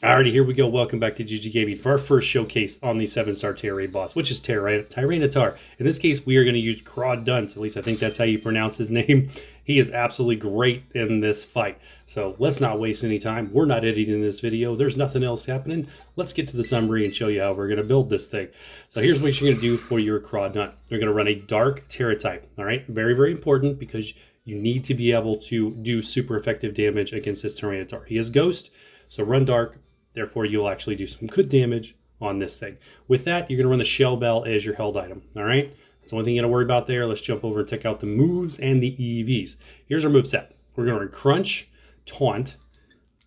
Alrighty, here we go. Welcome back to gggaming for our first showcase on the 7-star Tera Raid boss, which is Tyranitar. In this case, we are going to use Crawdaunt. At least I think that's how you pronounce his name. He is absolutely great in this fight. So let's not waste any time. We're not editing this video. There's nothing else happening. Let's get to the summary and show you how we're going to build this thing. So here's what you're going to do for your Crawdaunt. You're going to run a dark Tera type. All right, very, very important because you need to be able to do super effective damage against this Tyranitar. He is Ghost, so run dark. Therefore, you'll actually do some good damage on this thing. With that, you're going to run the Shell Bell as your held item. All right? That's the only thing you got to worry about there. Let's jump over and check out the moves and the EVs. Here's our moveset. We're going to run Crunch, Taunt,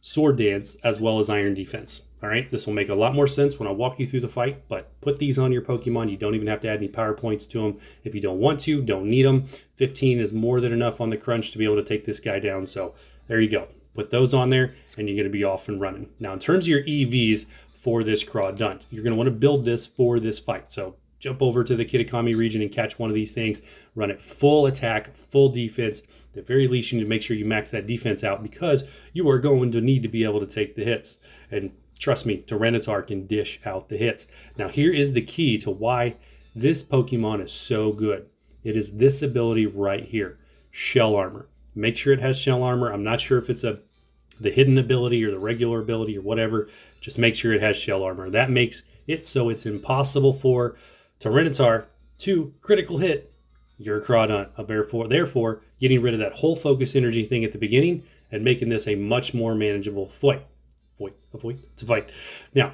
Sword Dance, as well as Iron Defense. All right? This will make a lot more sense when I walk you through the fight, but put these on your Pokemon. You don't even have to add any power points to them. If you don't want to, don't need them. 15 is more than enough on the Crunch to be able to take this guy down. So there you go. Put those on there and you're going to be off and running. Now in terms of your EVs for this Crawdaunt, you're going to want to build this for this fight. So jump over to the Kitakami region and catch one of these things. Run it full attack, full defense. At the very least, you need to make sure you max that defense out because you are going to need to be able to take the hits. And trust me, Tyranitar can dish out the hits. Now here is the key to why this Pokemon is so good. It is this ability right here, Shell Armor. Make sure it has shell armor. I'm not sure if it's the hidden ability or the regular ability or whatever. Just make sure it has shell armor. That makes it so it's impossible for Tyranitar to critical hit your Crawdaunt. Therefore, getting rid of that whole focus energy thing at the beginning and making this a much more manageable fight. It's a fight. Now,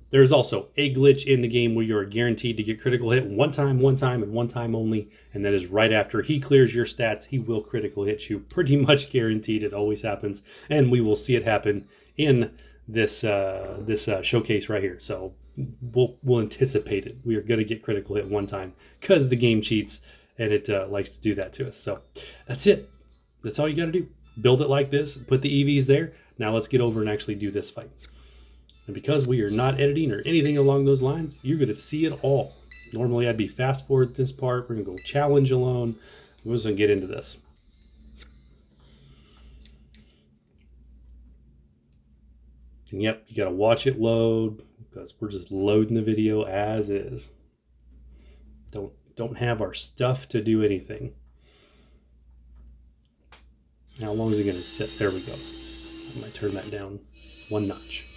there's also a glitch in the game where you're guaranteed to get critical hit one time, and one time only. And that is right after he clears your stats, he will critical hit you. Pretty much guaranteed. It always happens. And we will see it happen in this showcase right here. So we'll anticipate it. We are going to get critical hit one time because the game cheats and it likes to do that to us. So that's it. That's all you got to do. Build it like this. Put the EVs there. Now let's get over and actually do this fight. And because we are not editing or anything along those lines, you're going to see it all. Normally, I'd be fast forward this part. We're going to go challenge alone. We're just going to get into this. And yep, you got to watch it load because we're just loading the video as is. Don't have our stuff to do anything. How long is it going to sit? There we go. I might turn that down one notch.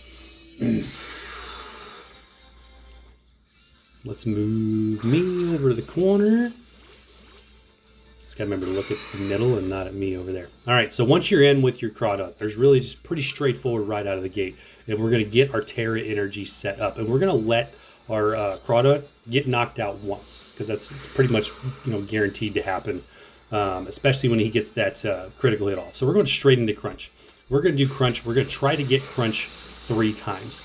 Let's move me over to the corner. Just gotta remember to look at the middle and not at me over there. All right, so once you're in with your Crawdaunt, there's really just pretty straightforward right out of the gate. And we're gonna get our Tera energy set up, and we're gonna let our Crawdaunt get knocked out once because that's pretty much guaranteed to happen, especially when he gets that critical hit off. So we're going straight into Crunch. We're gonna do Crunch. We're gonna try to get Crunch 3 times.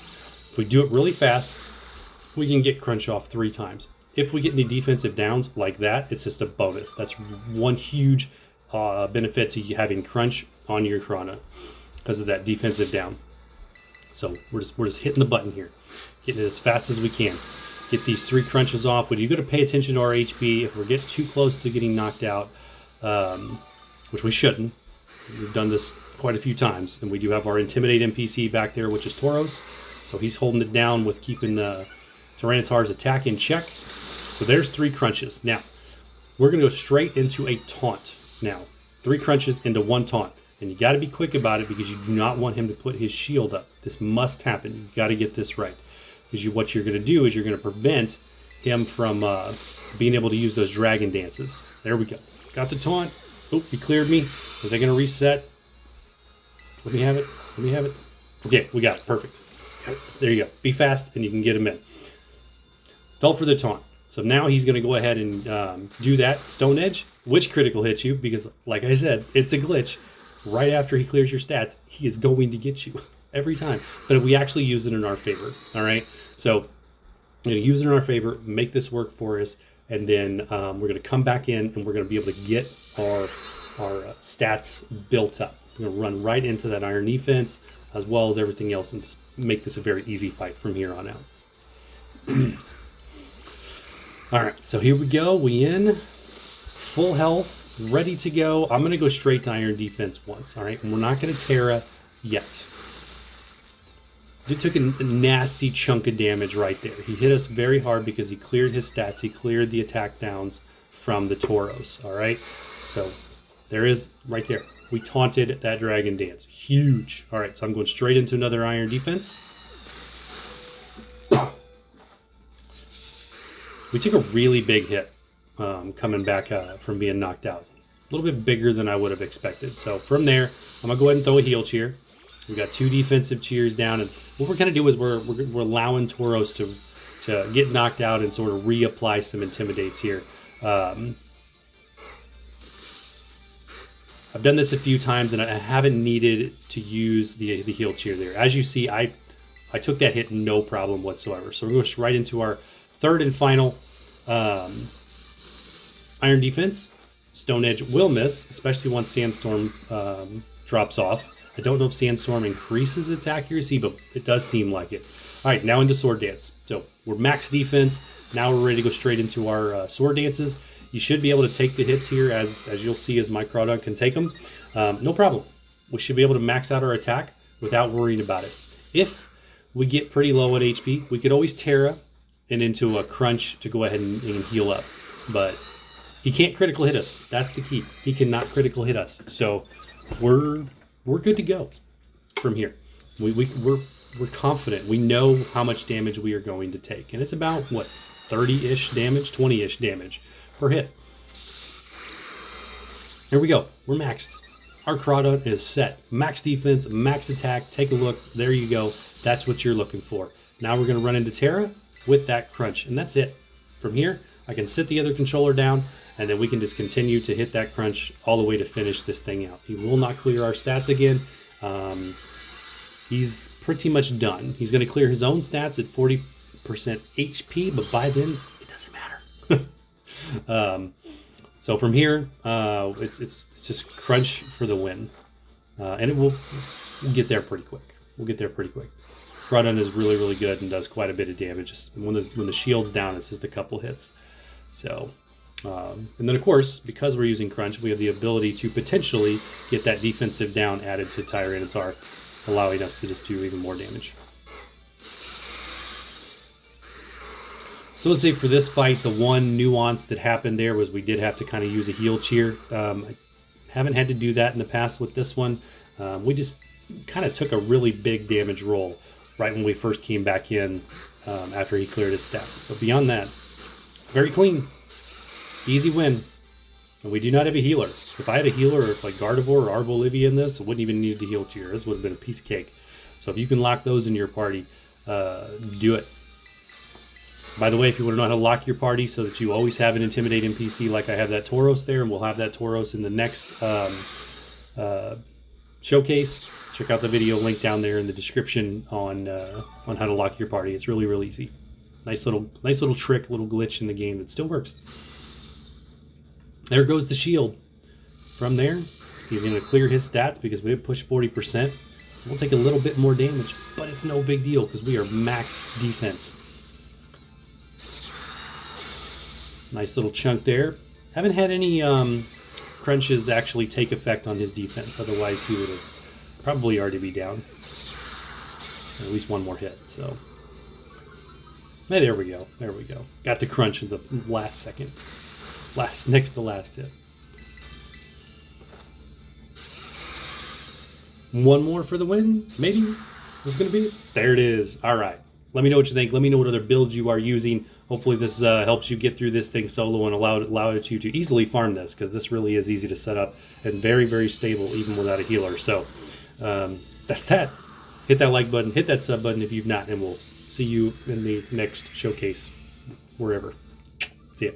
If we do it really fast, we can get Crunch off 3 times. If we get any defensive downs like that, it's just a bonus. That's one huge benefit to you having Crunch on your Crawdaunt because of that defensive down. So we're just hitting the button here, getting it as fast as we can. Get these 3 crunches off. When you got to pay attention to our HP, if we get too close to getting knocked out, which we shouldn't. We've done this quite a few times, and we do have our Intimidate NPC back there, which is Tauros. So he's holding it down with keeping Tyranitar's attack in check. So there's 3 crunches. Now, we're going to go straight into a taunt. Now, 3 crunches into 1 taunt. And you got to be quick about it because you do not want him to put his shield up. This must happen. You got to get this right. Because what you're going to do is you're going to prevent him from being able to use those dragon dances. There we go. Got the taunt. Oh, he cleared me. Is that going to reset? Let me have it. Let me have it. Okay, we got it. Perfect. There you go. Be fast and you can get him in. Fell for the taunt. So now he's going to go ahead and do that Stone Edge, which critical hits you because, like I said, it's a glitch. Right after he clears your stats, he is going to get you every time. But we actually use it in our favor. All right. So we're going to use it in our favor, make this work for us, and then we're going to come back in and we're going to be able to get our stats built up. We're going to run right into that Iron Defense as well as everything else and just make this a very easy fight from here on out. All right, so here we go. We in full health, ready to go. I'm going to go straight to Iron Defense once. All right, and we're not going to Tera yet. He took a nasty chunk of damage right there. He hit us very hard because he cleared his stats. He cleared the attack downs from the Tauros, all right? So there is right there. We taunted that Dragon Dance. Huge. All right, so I'm going straight into another Iron Defense. We took a really big hit coming back from being knocked out. A little bit bigger than I would have expected. So from there, I'm going to go ahead and throw a heal cheer. We got 2 defensive cheers down. And what we're going to do is we're allowing Tauros to get knocked out and sort of reapply some Intimidates here. I've done this a few times, and I haven't needed to use the heal cheer there. As you see, I took that hit no problem whatsoever. So we're going to go right into our third and final Iron Defense. Stone Edge will miss, especially once Sandstorm drops off. I don't know if Sandstorm increases its accuracy, but it does seem like it. All right, now into Sword Dance. So we're max defense. Now we're ready to go straight into our Sword Dances. You should be able to take the hits here, as you'll see, as my Crawdaunt can take them. No problem. We should be able to max out our attack without worrying about it. If we get pretty low at HP, we could always Tera and into a Crunch to go ahead and heal up. But he can't critical hit us. That's the key. He cannot critical hit us. So we're good to go from here. We're confident. We know how much damage we are going to take. And it's about, what, 30-ish damage, 20-ish damage per hit. Here we go. We're maxed. Our Crawdaunt is set. Max defense, max attack. Take a look. There you go. That's what you're looking for. Now we're going to run into Tera with that Crunch. And that's it. From here, I can sit the other controller down, and then we can just continue to hit that Crunch all the way to finish this thing out. He will not clear our stats again. He's pretty much done. He's going to clear his own stats at 40% HP, but by then, it doesn't matter. So from here, it's just Crunch for the win. And we'll get there pretty quick. We'll get there pretty quick. Crawdaunt is really, really good and does quite a bit of damage. Just when the shield's down, it's just a couple hits. So, and then of course, because we're using Crunch, we have the ability to potentially get that defensive down added to Tyranitar, allowing us to just do even more damage. So let's say for this fight, the one nuance that happened there was we did have to kind of use a heal cheer. I haven't had to do that in the past with this one. We just kind of took a really big damage roll right when we first came back in after he cleared his stats. But beyond that, very clean. Easy win. And we do not have a healer. If I had a healer, or like Gardevoir or Arbolivia in this, I wouldn't even need the heal cheer. This would have been a piece of cake. So if you can lock those in your party, do it. By the way, if you want to know how to lock your party so that you always have an Intimidate NPC, like I have that Tauros there, and we'll have that Tauros in the next showcase, check out the video link down there in the description on how to lock your party. It's really, really easy. Nice little trick, little glitch in the game that still works. There goes the shield. From there, he's going to clear his stats because we have pushed 40%. So we'll take a little bit more damage, but it's no big deal because we are max defense. Nice little chunk there. Haven't had any crunches actually take effect on his defense. Otherwise, he would have probably already be down. At least one more hit. So, hey, there we go. There we go. Got the crunch in the last second. Next to last hit. One more for the win, maybe. This is gonna be it. There it is. All right. Let me know what you think. Let me know what other builds you are using. Hopefully this helps you get through this thing solo and allow you to easily farm this, because this really is easy to set up and very, very stable even without a healer. So that's that. Hit that like button, hit that sub button if you've not, and we'll see you in the next showcase, wherever. See ya.